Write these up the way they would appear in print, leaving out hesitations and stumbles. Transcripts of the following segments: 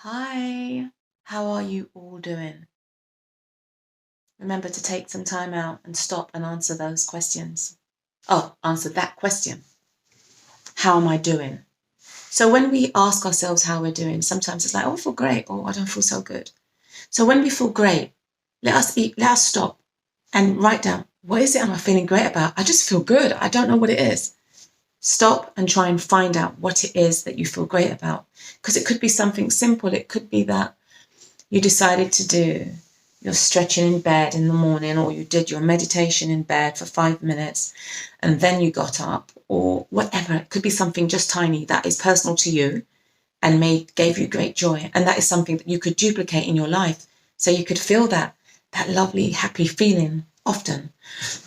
Hi, how are you all doing? Remember to take some time out and stop and answer those questions. Oh, answer that question. How am I doing? So when we ask ourselves how we're doing, sometimes it's like, oh, I feel great, or I don't feel so good. So when we feel great, let us stop and write down, what is it am I feeling great about? I just feel good. I don't know what it is. Stop and try and find out what it is that you feel great about. Because it could be something simple. It could be that you decided to do your stretching in bed in the morning, or you did your meditation in bed for 5 minutes and then you got up, or whatever. It could be something just tiny that is personal to you and gave you great joy. And that is something that you could duplicate in your life. So you could feel that lovely, happy feeling often.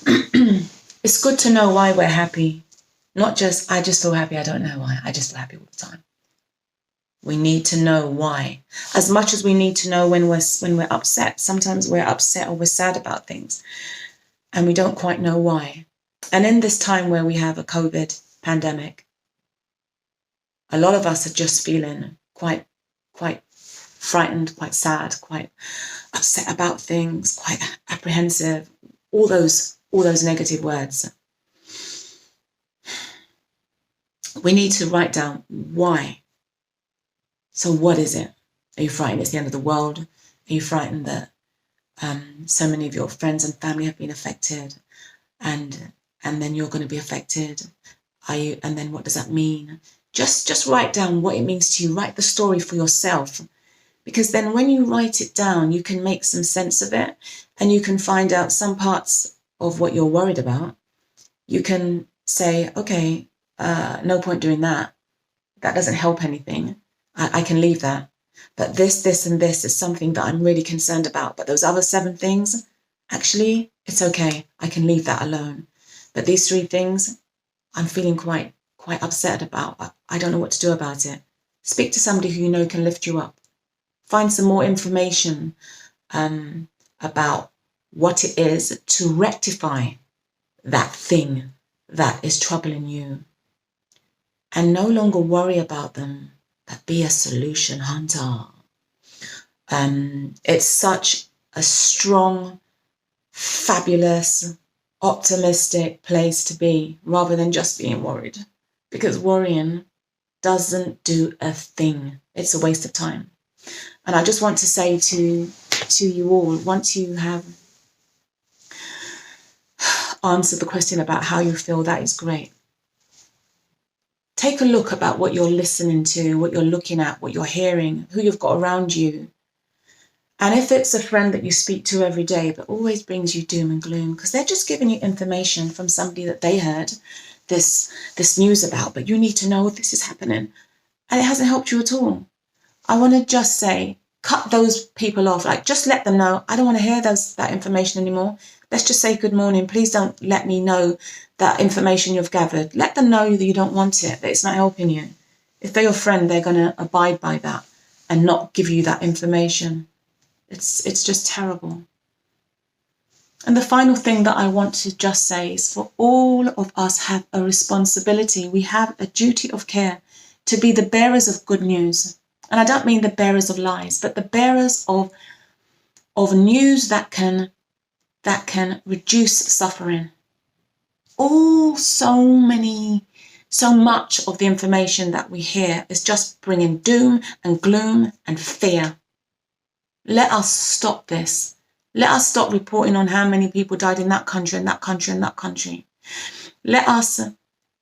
It's good to know why we're happy. Not just, I just feel happy. I don't know why. I just feel happy all the time. We need to know why. As much as we need to know when we're upset. Sometimes we're upset or we're sad about things and we don't quite know why. And in this time where we have a COVID pandemic, a lot of us are just feeling quite frightened, quite sad, quite upset about things, quite apprehensive, all those negative words. We need to write down why. So what is it? Are you frightened it's the end of the world? Are you frightened that so many of your friends and family have been affected, and then you're going to be affected? Are you? And then what does that mean? Just write down what it means to you. Write the story for yourself, because then when you write it down, you can make some sense of it, and you can find out some parts of what you're worried about. You can say, okay, no point doing that. That doesn't help anything. I can leave that. But this, and this is something that I'm really concerned about. But those other 7 things, actually, it's okay. I can leave that alone. But these 3 things, I'm feeling quite upset about. I don't know what to do about it. Speak to somebody who you know can lift you up. Find some more information about what it is to rectify that thing that is troubling you. And no longer worry about them, but be a solution hunter. It's such a strong, fabulous, optimistic place to be, rather than just being worried. Because worrying doesn't do a thing. It's a waste of time. And I just want to say to you all, once you have answered the question about how you feel, that is great. Take a look about what you're listening to, what you're looking at, what you're hearing, who you've got around you. And if it's a friend that you speak to every day but always brings you doom and gloom, because they're just giving you information from somebody that they heard this news about, but you need to know if this is happening, and it hasn't helped you at all. I want to just say, cut those people off. Like, just let them know, I don't want to hear that information anymore. Let's just say good morning. Please don't let me know that information you've gathered. Let them know that you don't want it, that it's not helping you. If they're your friend, they're going to abide by that and not give you that information. It's just terrible. And the final thing that I want to just say is, for all of us have a responsibility. We have a duty of care to be the bearers of good news. And I don't mean the bearers of lies, but the bearers of news that can reduce suffering. So much of the information that we hear is just bringing doom and gloom and fear. Let us stop this. Let us stop reporting on how many people died in that country and that country and that country. Let us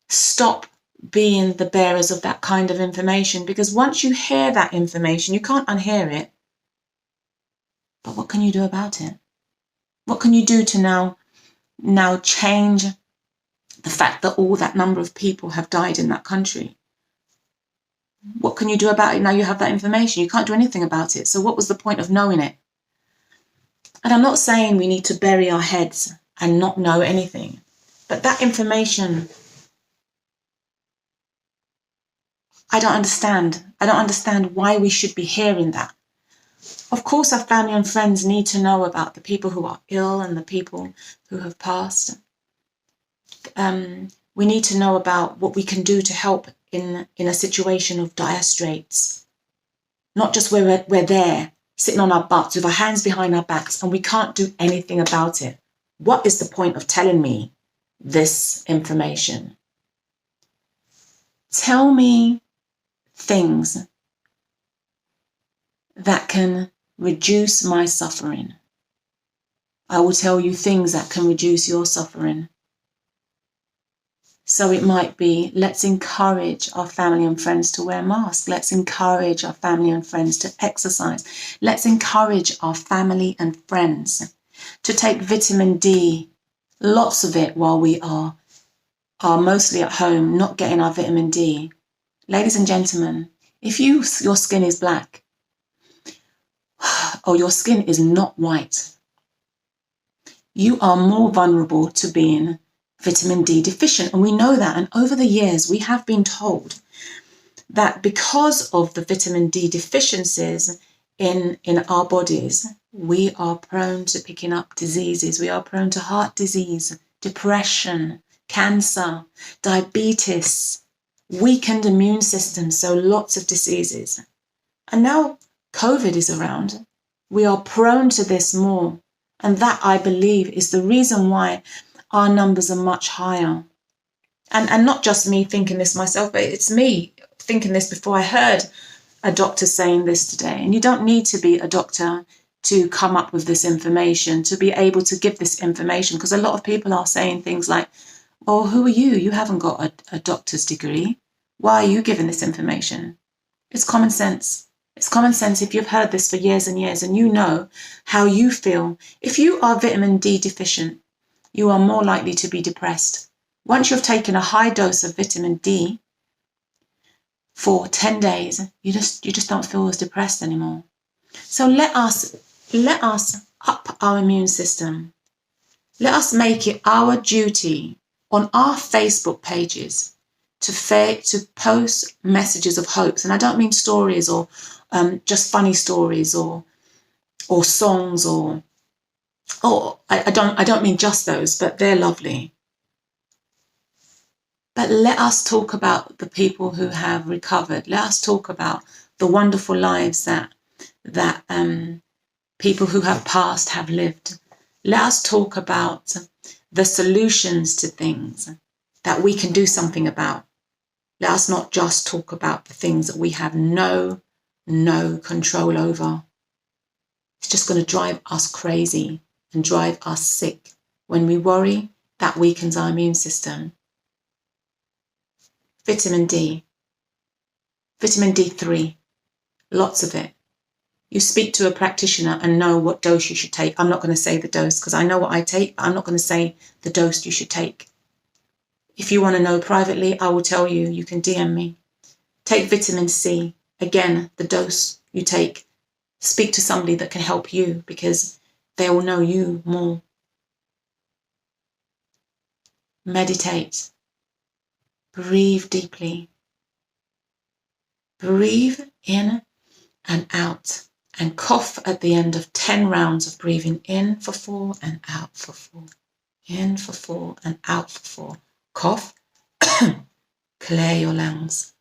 stop being the bearers of that kind of information, because once you hear that information, you can't unhear it. But what can you do about it? What can you do to now change the fact that all that number of people have died in that country? What can you do about it now you have that information? You can't do anything about it. So what was the point of knowing it? And I'm not saying we need to bury our heads and not know anything, but that information, I don't understand. I don't understand why we should be hearing that. Of course, our family and friends need to know about the people who are ill and the people who have passed. We need to know about what we can do to help in a situation of dire straits. Not just where we're there, sitting on our butts with our hands behind our backs and we can't do anything about it. What is the point of telling me this information? Tell me things that can reduce my suffering. I will tell you things that can reduce your suffering. So it might be, let's encourage our family and friends to wear masks. Let's encourage our family and friends to exercise. Let's encourage our family and friends to take vitamin D, lots of it, while we are mostly at home, not getting our vitamin D. Ladies and gentlemen, if your skin is black or your skin is not white, you are more vulnerable to being vitamin D deficient. And we know that. And over the years, we have been told that because of the vitamin D deficiencies in our bodies, we are prone to picking up diseases. We are prone to heart disease, depression, cancer, diabetes, weakened immune system, so lots of diseases. And now COVID is around. We are prone to this more. And that, I believe, is the reason why our numbers are much higher. And not just me thinking this myself, but it's me thinking this before I heard a doctor saying this today. And you don't need to be a doctor to come up with this information, to be able to give this information, because a lot of people are saying things like, oh, who are you? You haven't got a doctor's degree. Why are you giving this information? It's common sense. It's common sense if you've heard this for years and years and you know how you feel. If you are vitamin D deficient, you are more likely to be depressed. Once you've taken a high dose of vitamin D for 10 days, you just don't feel as depressed anymore. So let us up our immune system. Let us make it our duty on our Facebook pages to post messages of hopes. And I don't mean stories or just funny stories or songs or I don't mean just those, but they're lovely. But let us talk about the people who have recovered. Let us talk about the wonderful lives that people who have passed have lived. Let us talk about the solutions to things that we can do something about. Let us not just talk about the things that we have no control over. It's just going to drive us crazy and drive us sick. When we worry, that weakens our immune system. Vitamin D. Vitamin D3. Lots of it. You speak to a practitioner and know what dose you should take. I'm not going to say the dose because I know what I take, but I'm not going to say the dose you should take. If you want to know privately, I will tell you. You can DM me. Take vitamin C. Again, the dose you take. Speak to somebody that can help you because they will know you more. Meditate. Breathe deeply. Breathe in and out. And cough at the end of 10 rounds of breathing in for 4 and out for 4. In for 4 and out for 4. Cough. Clear your lungs.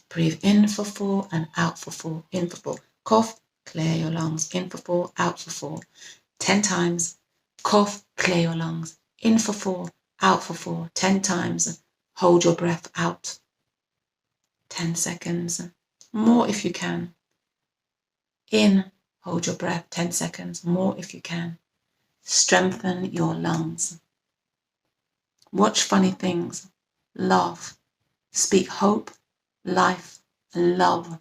Breathe in for 4 and out for 4. In for 4. Cough. Clear your lungs. In for 4, out for 4. 10 times. Cough. Clear your lungs. In for 4, out for 4. 10 times. Hold your breath out. 10 seconds. More if you can. In, hold your breath 10 seconds. More if you can. Strengthen your lungs. Watch funny things. Laugh. Speak hope, life, and love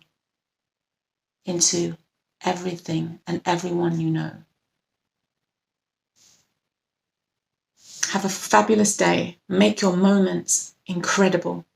into everything and everyone you know. Have a fabulous day. Make your moments incredible.